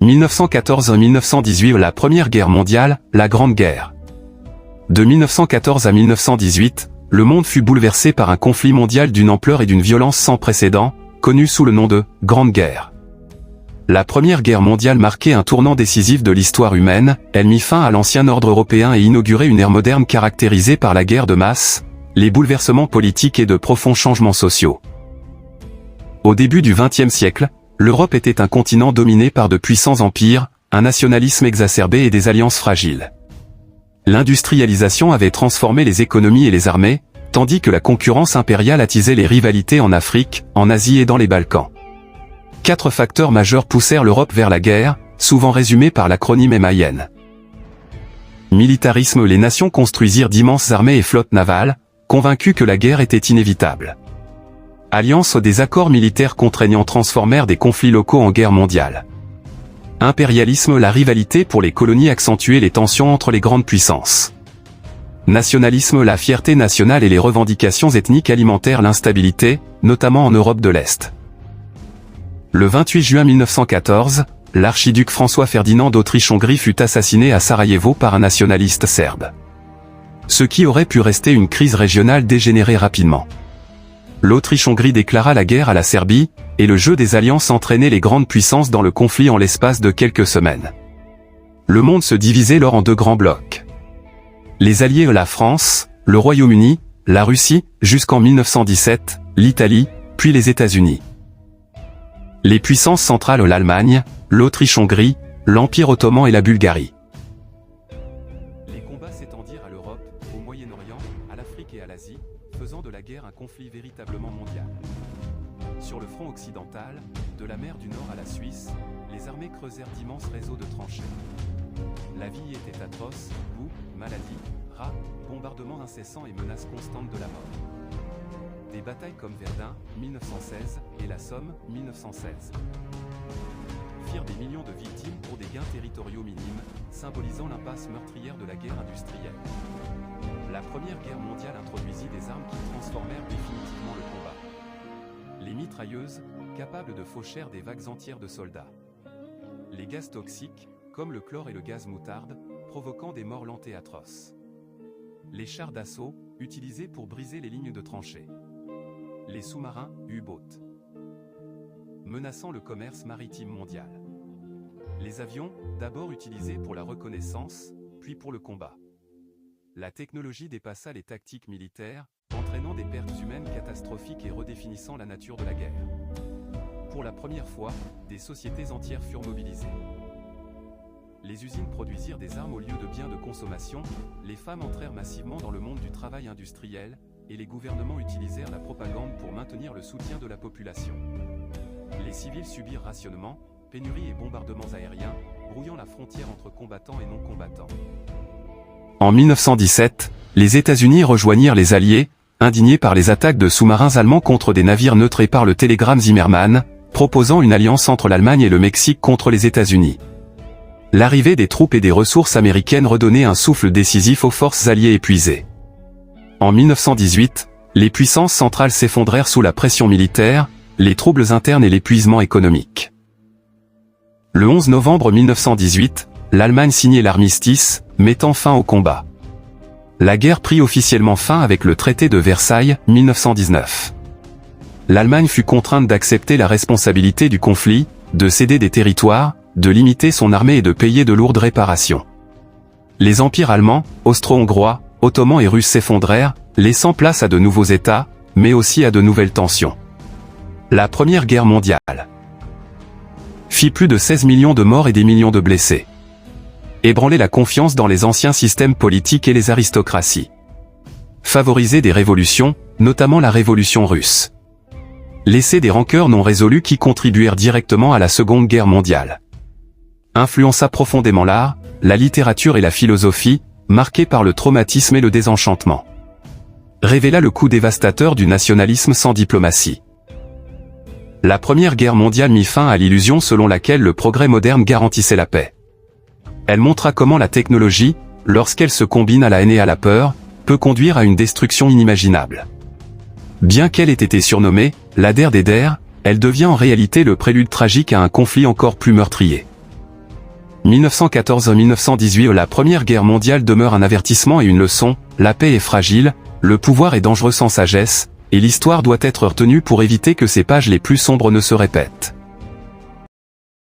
1914-1918 La Première Guerre mondiale, la Grande Guerre. De 1914 à 1918, le monde fut bouleversé par un conflit mondial d'une ampleur et d'une violence sans précédent, connu sous le nom de « Grande Guerre ». La Première Guerre mondiale marquait un tournant décisif de l'histoire humaine, elle mit fin à l'ancien ordre européen et inaugurait une ère moderne caractérisée par la guerre de masse, les bouleversements politiques et de profonds changements sociaux. Au début du XXe siècle, l'Europe était un continent dominé par de puissants empires, un nationalisme exacerbé et des alliances fragiles. L'industrialisation avait transformé les économies et les armées, tandis que la concurrence impériale attisait les rivalités en Afrique, en Asie et dans les Balkans. 4 facteurs majeurs poussèrent l'Europe vers la guerre, souvent résumés par l'acronyme MIN. Militarisme. Les nations construisirent d'immenses armées et flottes navales, convaincues que la guerre était inévitable. Alliance. Des accords militaires contraignants transformèrent des conflits locaux en guerre mondiale. Impérialisme. La rivalité pour les colonies accentuait les tensions entre les grandes puissances. Nationalisme. La fierté nationale et les revendications ethniques alimentèrent l'instabilité, notamment en Europe de l'Est. Le 28 juin 1914, l'archiduc François-Ferdinand d'Autriche-Hongrie fut assassiné à Sarajevo par un nationaliste serbe. Ce qui aurait pu rester une crise régionale dégénérait rapidement. L'Autriche-Hongrie déclara la guerre à la Serbie, et le jeu des alliances entraînait les grandes puissances dans le conflit en l'espace de quelques semaines. Le monde se divisait alors en 2 grands blocs. Les alliés la France, le Royaume-Uni, la Russie, jusqu'en 1917, l'Italie, puis les États-Unis. Les puissances centrales l'Allemagne, l'Autriche-Hongrie, l'Empire ottoman et la Bulgarie. Les combats s'étendirent à l'Europe, au Moyen-Orient, à l'Afrique et à l'Asie, faisant de la guerre un conflit véritablement mondial. Sur le front occidental, de la mer du Nord à la Suisse, les armées creusèrent d'immenses réseaux de tranchées. La vie y était atroce, boue, maladies, rats, bombardements incessants et menaces constantes de la mort. Des batailles comme Verdun, 1916, et la Somme, 1916, firent des millions de victimes pour des gains territoriaux minimes, symbolisant l'impasse meurtrière de la guerre industrielle. La Première Guerre mondiale introduisit des armes qui transformèrent définitivement le combat. Les mitrailleuses, capables de faucher des vagues entières de soldats. Les gaz toxiques, comme le chlore et le gaz moutarde, provoquant des morts lentes et atroces. Les chars d'assaut, utilisés pour briser les lignes de tranchées. Les sous-marins, U-boats, menaçant le commerce maritime mondial. Les avions, d'abord utilisés pour la reconnaissance, puis pour le combat. La technologie dépassa les tactiques militaires, entraînant des pertes humaines catastrophiques et redéfinissant la nature de la guerre. Pour la première fois, des sociétés entières furent mobilisées. Les usines produisirent des armes au lieu de biens de consommation, les femmes entrèrent massivement dans le monde du travail industriel, et les gouvernements utilisèrent la propagande pour maintenir le soutien de la population. Les civils subirent rationnement, pénuries et bombardements aériens, brouillant la frontière entre combattants et non-combattants. En 1917, les États-Unis rejoignirent les Alliés, indignés par les attaques de sous-marins allemands contre des navires neutres et par le télégramme Zimmermann, proposant une alliance entre l'Allemagne et le Mexique contre les États-Unis. L'arrivée des troupes et des ressources américaines redonnait un souffle décisif aux forces alliées épuisées. En 1918, les puissances centrales s'effondrèrent sous la pression militaire, les troubles internes et l'épuisement économique. Le 11 novembre 1918, l'Allemagne signait l'armistice, mettant fin au combat. La guerre prit officiellement fin avec le traité de Versailles, 1919. L'Allemagne fut contrainte d'accepter la responsabilité du conflit, de céder des territoires, de limiter son armée et de payer de lourdes réparations. Les empires allemands, austro-hongrois, ottomans et russes s'effondrèrent, laissant place à de nouveaux États, mais aussi à de nouvelles tensions. La Première Guerre mondiale fit plus de 16 millions de morts et des millions de blessés. Ébranler la confiance dans les anciens systèmes politiques et les aristocraties. Favoriser des révolutions, notamment la révolution russe. Laisser des rancœurs non résolues qui contribuèrent directement à la Seconde Guerre mondiale. Influença profondément l'art, la littérature et la philosophie, marquée par le traumatisme et le désenchantement. Révéla le coup dévastateur du nationalisme sans diplomatie. La Première Guerre mondiale mit fin à l'illusion selon laquelle le progrès moderne garantissait la paix. Elle montra comment la technologie, lorsqu'elle se combine à la haine et à la peur, peut conduire à une destruction inimaginable. Bien qu'elle ait été surnommée « la der des der », elle devient en réalité le prélude tragique à un conflit encore plus meurtrier. 1914-1918. La Première Guerre mondiale demeure un avertissement et une leçon, la paix est fragile, le pouvoir est dangereux sans sagesse, et l'histoire doit être retenue pour éviter que ces pages les plus sombres ne se répètent.